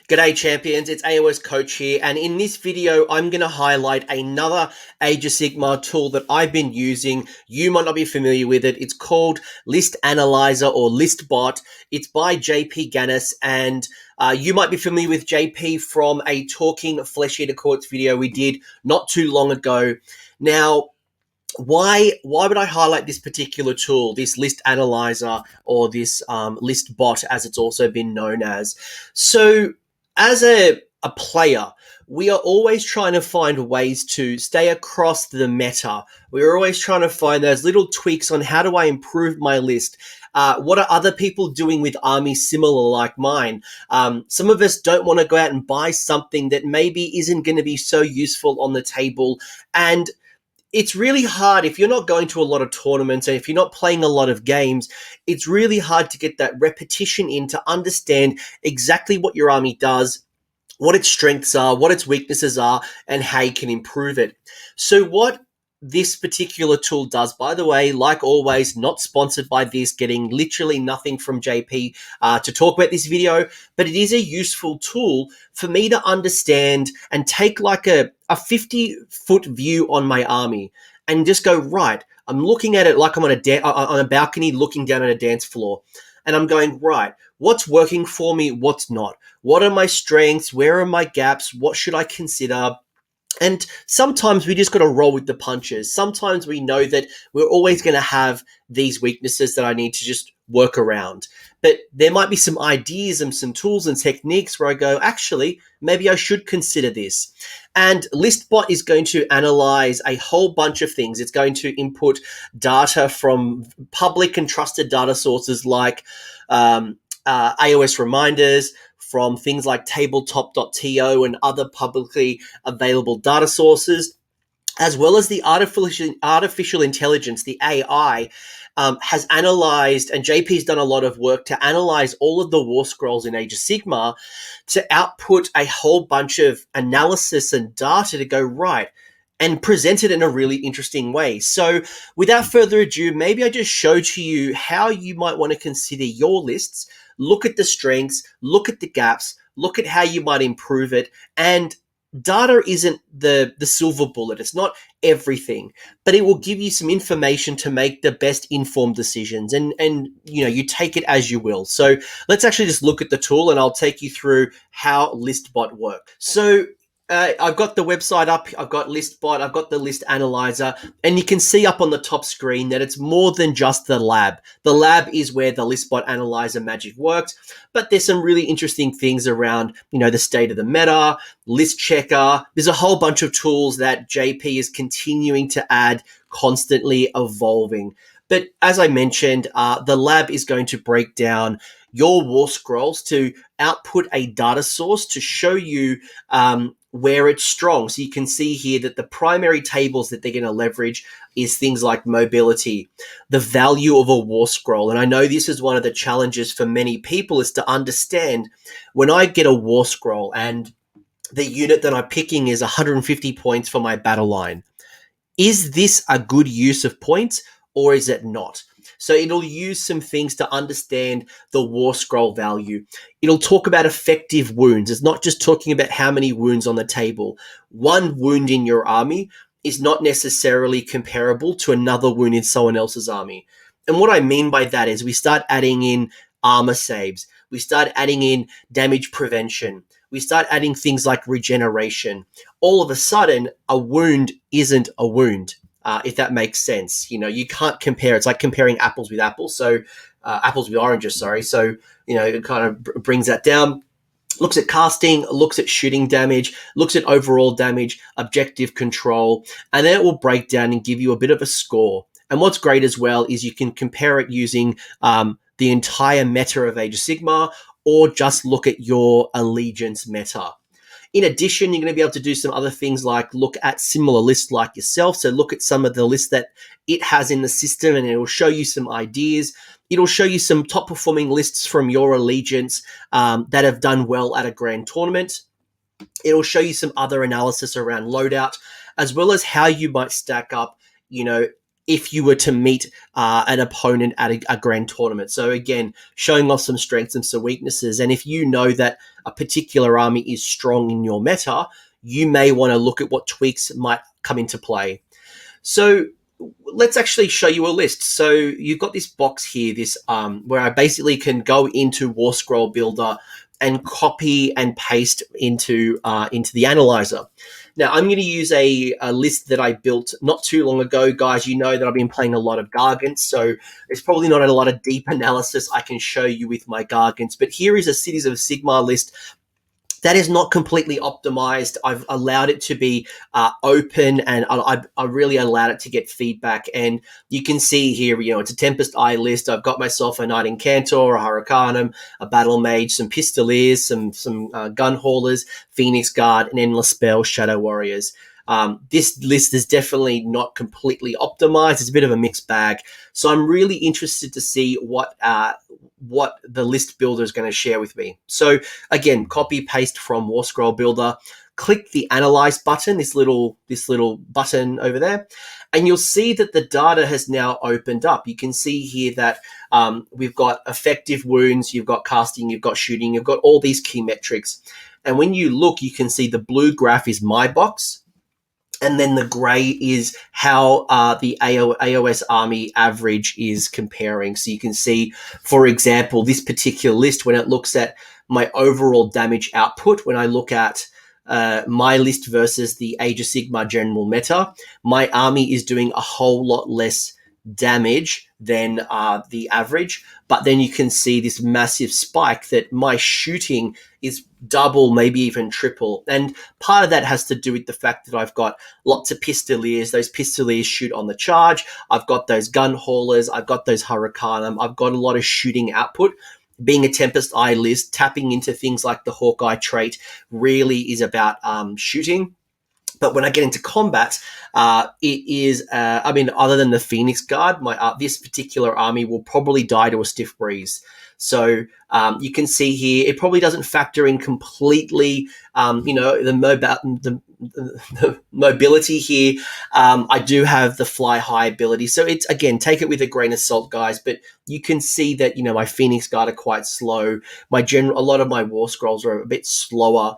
G'day champions, it's AOS Coach here, and in this video I'm going to highlight another Age of Sigmar tool that I've been using. You might not be familiar with it. It's called List Analyzer or Listbot. It's by JP Ganis, and you might be familiar with JP from a Talking Flesh Eater Courts video we did not too long ago. Now, why would I highlight this particular tool, this list analyzer, or this list bot, as it's also been known as? So as a player, we are always trying to find ways to stay across the meta. We're always trying to find those little tweaks on how do I improve my list. What are other people doing with armies similar like mine? Some of us don't want to go out and buy something that maybe isn't going to be so useful on the table. And it's really hard if you're not going to a lot of tournaments and if you're not playing a lot of games. It's really hard to get that repetition in to understand exactly what your army does, what its strengths are, what its weaknesses are, and how you can improve it. So what this particular tool does, by the way, like always, not sponsored by this, getting literally nothing from JP to talk about this video, but it is a useful tool for me to understand and take like a 50-foot view on my army and just go, right, I'm looking at it like I'm on a balcony looking down at a dance floor. And I'm going, right, what's working for me, what's not? What are my strengths? Where are my gaps? What should I consider? And sometimes we just got to roll with the punches. Sometimes we know that we're always going to have these weaknesses that I need to just work around. But there might be some ideas and some tools and techniques where I go, actually, maybe I should consider this. And Listbot is going to analyze a whole bunch of things. It's going to input data from public and trusted data sources like AOS reminders, from things like tabletop.to and other publicly available data sources, as well as the artificial intelligence, the AI, has analyzed, and JP's done a lot of work to analyze all of the war scrolls in Age of Sigmar to output a whole bunch of analysis and data to go, right, and present it in a really interesting way. So without further ado, maybe I just show to you how you might want to consider your lists, look at the strengths, look at the gaps, look at how you might improve it. And data isn't the silver bullet. It's not everything, but it will give you some information to make the best informed decisions. And you take it as you will. So let's actually just look at the tool and I'll take you through how Listbot works. So I've got the website up, I've got Listbot, I've got the list analyzer, and you can see up on the top screen that it's more than just the lab. The lab is where the Listbot analyzer magic works, but there's some really interesting things around, the state of the meta, list checker. There's a whole bunch of tools that JP is continuing to add, constantly evolving. But as I mentioned, the lab is going to break down your war scrolls to output a data source to show you where it's strong. So you can see here that the primary tables that they're going to leverage is things like mobility, the value of a war scroll. And I know this is one of the challenges for many people, is to understand when I get a war scroll and the unit that I'm picking is 150 points for my battle line. Is this a good use of points or is it not? So it'll use some things to understand the war scroll value. It'll talk about effective wounds. It's not just talking about how many wounds on the table. One wound in your army is not necessarily comparable to another wound in someone else's army. And what I mean by that is we start adding in armor saves. We start adding in damage prevention. We start adding things like regeneration. All of a sudden, a wound isn't a wound. If that makes sense. You can't compare. It's like comparing apples with apples. So apples with oranges, sorry. So, it kind of brings that down. Looks at casting, looks at shooting damage, looks at overall damage, objective control, and then it will break down and give you a bit of a score. And what's great as well is you can compare it using the entire meta of Age of Sigmar, or just look at your allegiance meta. In addition, you're going to be able to do some other things like look at similar lists like yourself. So look at some of the lists that it has in the system and it will show you some ideas. It'll show you some top performing lists from your allegiance that have done well at a grand tournament. It'll show you some other analysis around loadout, as well as how you might stack up, if you were to meet an opponent at a grand tournament. So again, showing off some strengths and some weaknesses. And if you know that a particular army is strong in your meta, you may want to look at what tweaks might come into play. So let's actually show you a list. So you've got this box here, this where I basically can go into War Scroll Builder and copy and paste into the analyzer. Now, I'm going to use a list that I built not too long ago. Guys, you know that I've been playing a lot of Gargants, so there's probably not a lot of deep analysis I can show you with my Gargants. But here is a Cities of Sigmar list that is not completely optimized. I've allowed it to be open, and I really allowed it to get feedback. And you can see here, it's a Tempest Eye list. I've got myself a Knight Incantor, a Hurricanum, a Battle Mage, some Pistoliers, some Gun Haulers, Phoenix Guard, and Endless Spell, Shadow Warriors. This list is definitely not completely optimized. It's a bit of a mixed bag. So I'm really interested to see what the list builder is going to share with me. So again, copy paste from War Scroll Builder. Click the Analyze button, this little button over there, and you'll see that the data has now opened up. You can see here that we've got effective wounds, you've got casting, you've got shooting, you've got all these key metrics. And when you look, you can see the blue graph is my box, and then the grey is how the AOS army average is comparing. So you can see, for example, this particular list, when it looks at my overall damage output, when I look at my list versus the Age of Sigmar general meta, my army is doing a whole lot less damage than the average. But then you can see this massive spike that my shooting is double, maybe even triple. And part of that has to do with the fact that I've got lots of Pistoliers. Those Pistoliers shoot on the charge. I've got those Gun Haulers. I've got those Hurricanum. I've got a lot of shooting output. Being a Tempest Eye list, tapping into things like the Hawkeye trait really is about shooting. But when I get into combat, it is, other than the Phoenix Guard, this particular army will probably die to a stiff breeze. So you can see here, it probably doesn't factor in completely, the mobility here. I do have the fly high ability. So it's, again, take it with a grain of salt, guys. But you can see that, my Phoenix Guard are quite slow. A lot of my War Scrolls are a bit slower.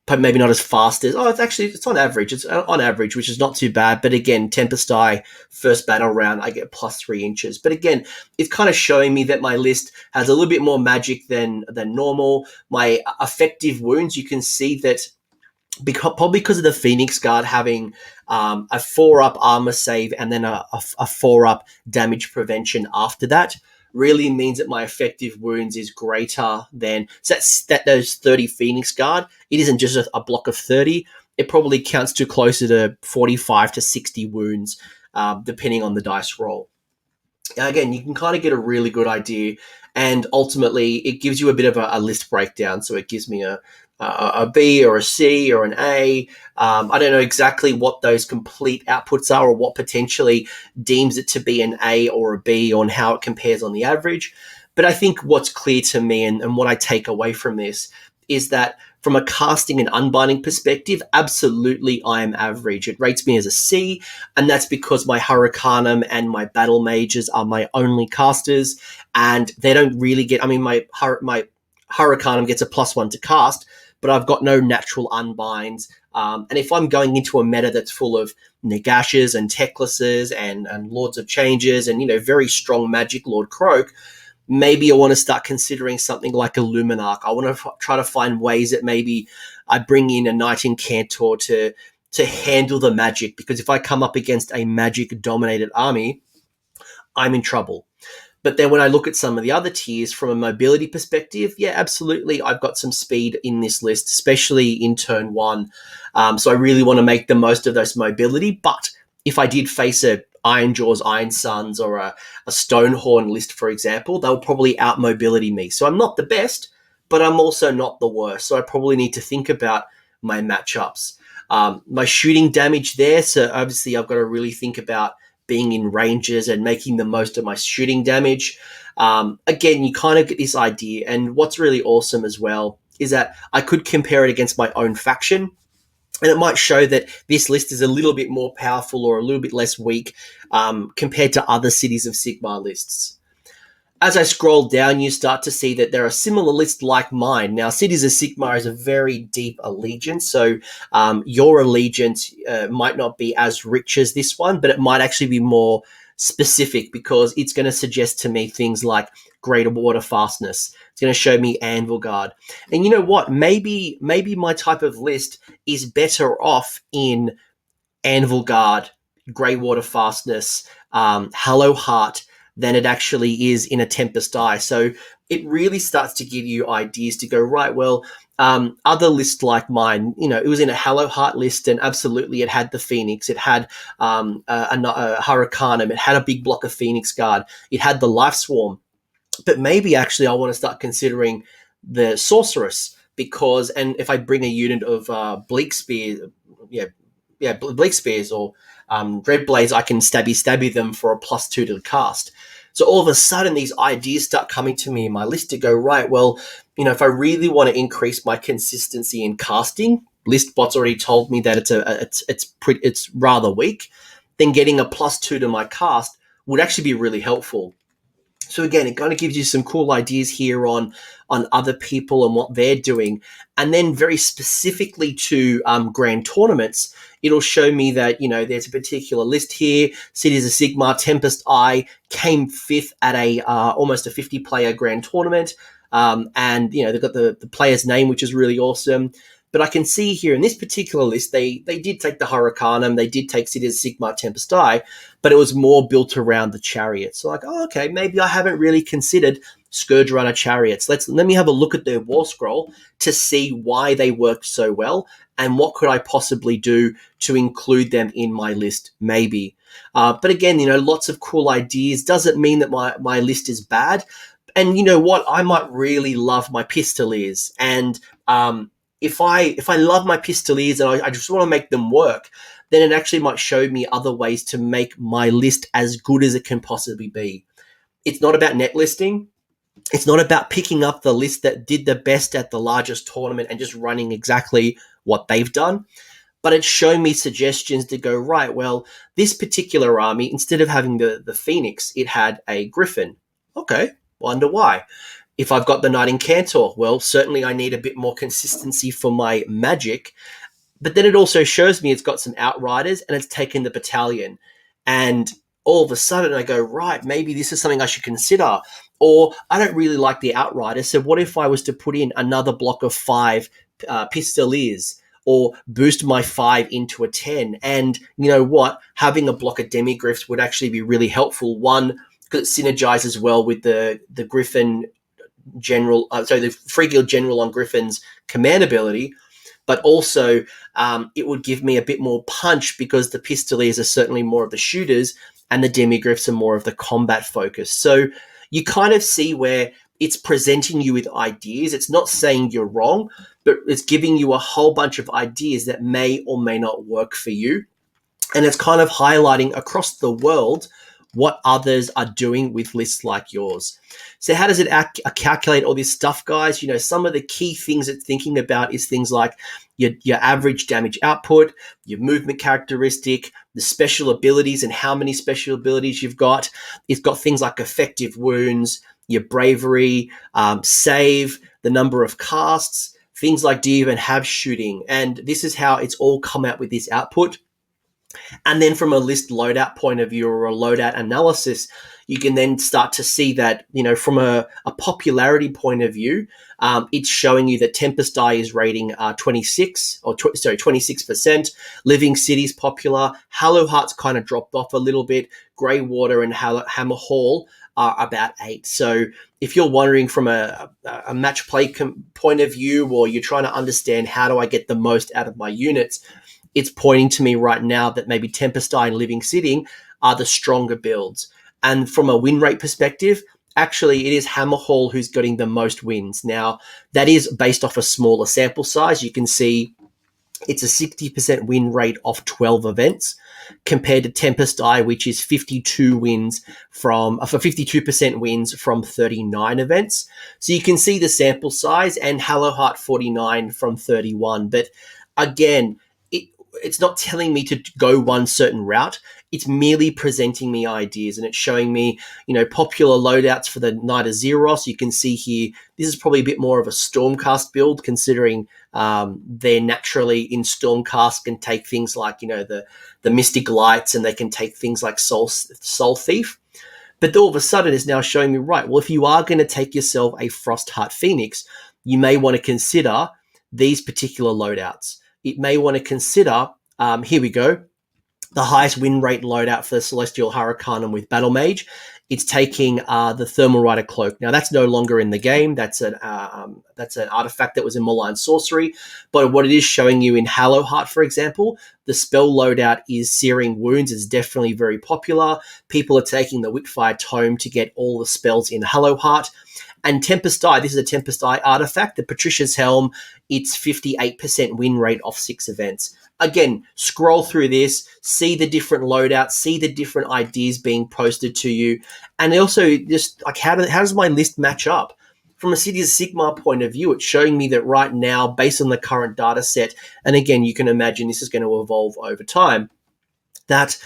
But maybe not as fast as, it's on average. It's on average, which is not too bad. But again, Tempest Eye, first battle round, I get plus 3 inches. But again, it's kind of showing me that my list has a little bit more magic than normal. My effective wounds, you can see that probably because of the Phoenix Guard having a 4-up armor save and then a 4-up damage prevention after that, really means that my effective wounds is greater than, so those 30 Phoenix Guard. It isn't just a block of 30. It probably counts to closer to 45 to 60 wounds, depending on the dice roll. Again, you can kind of get a really good idea, and ultimately it gives you a bit of a list breakdown. So it gives me a B or a C or an A. I don't know exactly what those complete outputs are or what potentially deems it to be an A or a B on how it compares on the average. But I think what's clear to me and what I take away from this is that from a casting and unbinding perspective, absolutely I am average. It rates me as a C, and that's because my Hurricanum and my Battle Mages are my only casters, and they don't really get, my Hurricanum gets a +1 to cast, but I've got no natural unbinds. And if I'm going into a meta that's full of Nagashes and Teclises and Lords of Changes and, very strong Magic Lord Croak, maybe I want to start considering something like a Luminarch. I want to try to find ways that maybe I bring in a Knight Incantor to handle the magic, because if I come up against a magic-dominated army, I'm in trouble. But then when I look at some of the other tiers from a mobility perspective, yeah, absolutely, I've got some speed in this list, especially in turn 1. So I really want to make the most of those mobility. But if I did face a Ironjawz, Iron Suns, or a Stonehorn list, for example, they'll probably out-mobility me. So I'm not the best, but I'm also not the worst. So I probably need to think about my matchups. My shooting damage there, so obviously I've got to really think about being in ranges and making the most of my shooting damage. Again, you kind of get this idea. And what's really awesome as well is that I could compare it against my own faction. And it might show that this list is a little bit more powerful or a little bit less weak compared to other Cities of Sigmar lists. As I scroll down, you start to see that there are similar lists like mine. Now, Cities of Sigmar is a very deep allegiance, so your allegiance might not be as rich as this one, but it might actually be more specific because it's going to suggest to me things like greater water fastness. It's going to show me Anvil Guard. And you know what? Maybe my type of list is better off in Anvil Guard, Grey Water Fastness, Hallow Heart than it actually is in a Tempest Eye. So it really starts to give you ideas to go, right, well, other lists like mine, it was in a Hallow Heart list, and absolutely it had the Phoenix, it had a Hurricanum, it had a big block of Phoenix Guard, it had the Life Swarm. But maybe actually I want to start considering the Sorceress because, and if I bring a unit of Bleak Spear, Bleak Spears or Dread Blades, I can stabby them for a +2 to the cast. So all of a sudden, these ideas start coming to me in my list to go, right, well, if I really want to increase my consistency in casting, Listbot's already told me that it's rather weak, then getting a +2 to my cast would actually be really helpful. So again, it kind of gives you some cool ideas here on other people and what they're doing. And then very specifically to grand tournaments, it'll show me that, there's a particular list here. Cities of Sigmar, Tempest Eye came 5th at a almost a 50-player grand tournament. And, they've got the player's name, which is really awesome. But I can see here in this particular list, they did take the Hurricanum, they did take Cities of Sigmar, Tempest Eye, but it was more built around the chariots. So like, oh, okay, maybe I haven't really considered Scourge Runner chariots. Let me have a look at their war scroll to see why they worked so well and what could I possibly do to include them in my list, maybe. But again, lots of cool ideas. Doesn't mean that my list is bad. And you know what? I might really love my Pistoliers, and if I love my Pistoliers and I just want to make them work, then it actually might show me other ways to make my list as good as it can possibly be. It's not about net listing. It's not about picking up the list that did the best at the largest tournament and just running exactly what they've done. But it's showing me suggestions to go, right, well, this particular army, instead of having the Phoenix, it had a Griffin. Okay, wonder why. If I've got the Knight Incantor, well, certainly I need a bit more consistency for my magic. But then it also shows me it's got some Outriders and it's taken the battalion. And all of a sudden I go, right, maybe this is something I should consider. Or I don't really like the Outriders, so what if I was to put in another block of 5 Pistoliers or boost my 5 into a 10? And you know what? Having a block of Demigriffs would actually be really helpful. One, because it synergizes well with the Griffin General, the Free Guild General on Griffin's command ability, but also it would give me a bit more punch because the Pistoliers are certainly more of the shooters and the Demigriffs are more of the combat focus. So you kind of see where it's presenting you with ideas. It's not saying you're wrong, but it's giving you a whole bunch of ideas that may or may not work for you. And it's kind of highlighting across the world what others are doing with lists like yours. So how does it calculate all this stuff, guys? Some of the key things it's thinking about is things like your average damage output, your movement characteristic, the special abilities and how many special abilities you've got. It's got things like effective wounds, your bravery, save, the number of casts, things like do you even have shooting? And this is how it's all come out with this output. And then from a list loadout point of view or a loadout analysis, you can then start to see that, from a popularity point of view, it's showing you that Tempest Eye is rating 26%. Living City's popular. Hallow Heart's kind of dropped off a little bit. Grey Water and Hammer Hall are about 8. So if you're wondering from a match play point of view, or you're trying to understand how do I get the most out of my units, it's pointing to me right now that maybe Tempest Eye and Living City are the stronger builds. And from a win rate perspective, actually it is Hammer Hall who's getting the most wins. Now, that is based off a smaller sample size. You can see it's a 60% win rate off 12 events compared to Tempest Eye, which is 52% wins from 39 events. So you can see the sample size, and Hallow Heart 49 from 31. But again, it's not telling me to go one certain route. It's merely presenting me ideas, and it's showing me, popular loadouts for the Knight of Zeros. You can see here, this is probably a bit more of a Stormcast build, considering they're naturally in Stormcast, can take things like, the Mystic Lights, and they can take things like Soul Thief. But all of a sudden, it's now showing me, right, well, if you are going to take yourself a Frostheart Phoenix, you may want to consider these particular loadouts. It may want to consider, here we go, the highest win rate loadout for the Celestial Hurricanum with Battle Mage. It's taking the Thermal Rider Cloak. Now, that's no longer in the game. That's an artifact that was in Malign Sorcery. But what it is showing you in Hallowheart, for example, the spell loadout is Searing Wounds. It's definitely very popular. People are taking the Whitfire Tome to get all the spells in Hallowheart. And Tempest Eye, this is a Tempest Eye artifact. The Patricia's Helm, it's 58% win rate off 6 events. Again, scroll through this, see the different loadouts, see the different ideas being posted to you. And also, just like, how does my list match up? From a Age of Sigamr point of view, it's showing me that right now, based on the current data set, and again, you can imagine this is going to evolve over time, that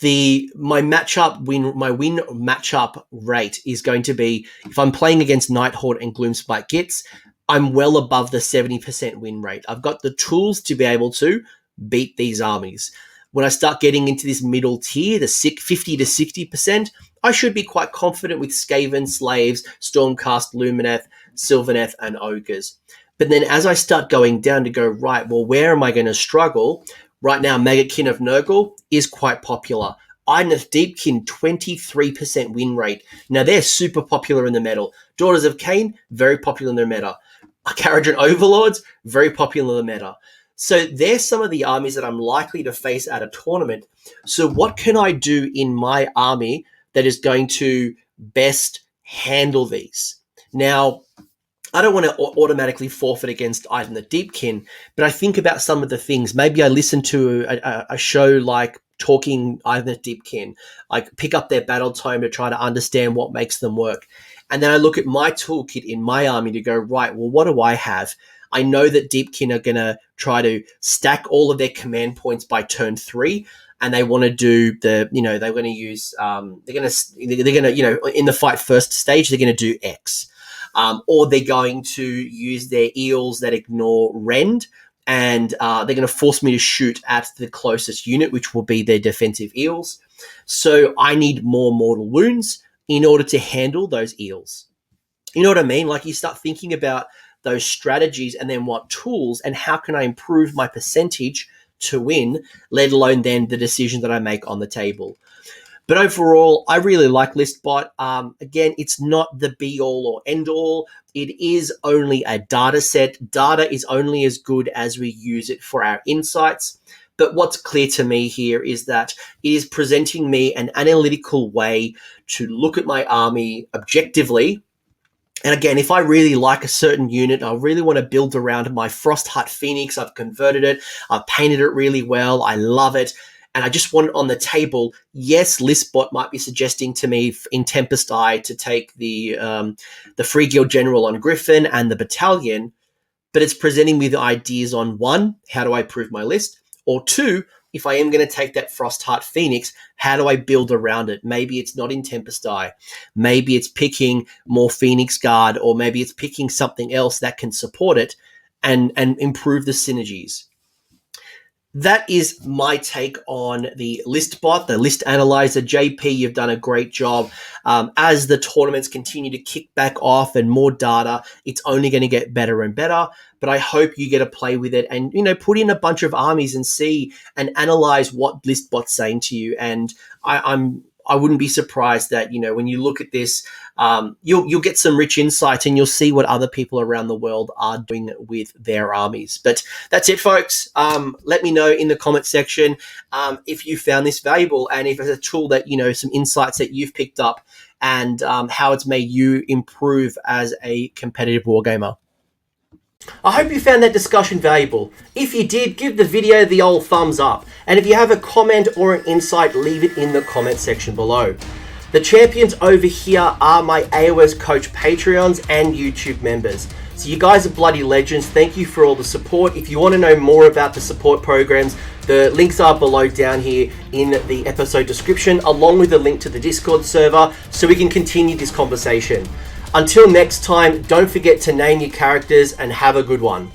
my win matchup rate is going to be, if I'm playing against Nighthawk and Gloomspite Gitz, I'm well above the 70% win rate. I've got the tools to be able to beat these armies. When I start getting into this middle tier, the 50 to 60%, I should be quite confident with Skaven, Slaves, Stormcast, Lumineth, Sylvaneth, and Ogres. But then as I start going down to go, right, well, where am I going to struggle? Right now, Maggotkin of Nurgle is quite popular. Deepkin, 23% win rate. Now, they're super popular in the meta. Daughters of Cain, very popular in the meta. Kharadron Overlords, very popular in the meta. So there's some of the armies that I'm likely to face at a tournament. So what can I do in my army that is going to best handle these? Now, I don't want to automatically forfeit against Ivan the Deepkin, but I think about some of the things. Maybe I listen to a show like Talking Ivan the Deepkin. I pick up their battle tome to try to understand what makes them work. And then I look at my toolkit in my army to go, right, well, what do I have? I know that Deepkin are going to try to stack all of their command points by turn 3, and they want to do they're going to use, they're going to, in the fight first stage, they're going to do X. Or they're going to use their eels that ignore rend, and they're going to force me to shoot at the closest unit, which will be their defensive eels. So I need more mortal wounds in order to handle those eels. You know what I mean? Like, you start thinking about those strategies, and then what tools and how can I improve my percentage to win, let alone then the decision that I make on the table. But overall, I really like Listbot. Again, it's not the be-all or end-all. It is only a data set. Data is only as good as we use it for our insights. But what's clear to me here is that it is presenting me an analytical way to look at my army objectively. And again, if I really like a certain unit, I really want to build around my Frostheart Phoenix. I've converted it. I've painted it really well. I love it. And I just want it on the table. Yes, Listbot might be suggesting to me in Tempest Eye to take the Free Guild General on Griffin and the Battalion, but it's presenting me the ideas on, 1, how do I improve my list? Or 2, if I am going to take that Frostheart Phoenix, how do I build around it? Maybe it's not in Tempest Eye. Maybe it's picking more Phoenix Guard, or maybe it's picking something else that can support it and improve the synergies. That is my take on the Listbot, the List Analyzer. JP, you've done a great job. As the tournaments continue to kick back off and more data, it's only going to get better and better. But I hope you get to play with it and, put in a bunch of armies and see and analyze what Listbot's saying to you. And I wouldn't be surprised that, when you look at this, you'll get some rich insight and you'll see what other people around the world are doing with their armies. But that's it, folks. Let me know in the comment section if you found this valuable and if it's a tool that, some insights that you've picked up and how it's made you improve as a competitive wargamer. I hope you found that discussion valuable. If you did, give the video the old thumbs up. And if you have a comment or an insight, leave it in the comment section below. The champions over here are my AOS Coach Patreons and YouTube members. So you guys are bloody legends. Thank you for all the support. If you want to know more about the support programs, the links are below down here in the episode description, along with a link to the Discord server, so we can continue this conversation. Until next time, don't forget to name your characters and have a good one.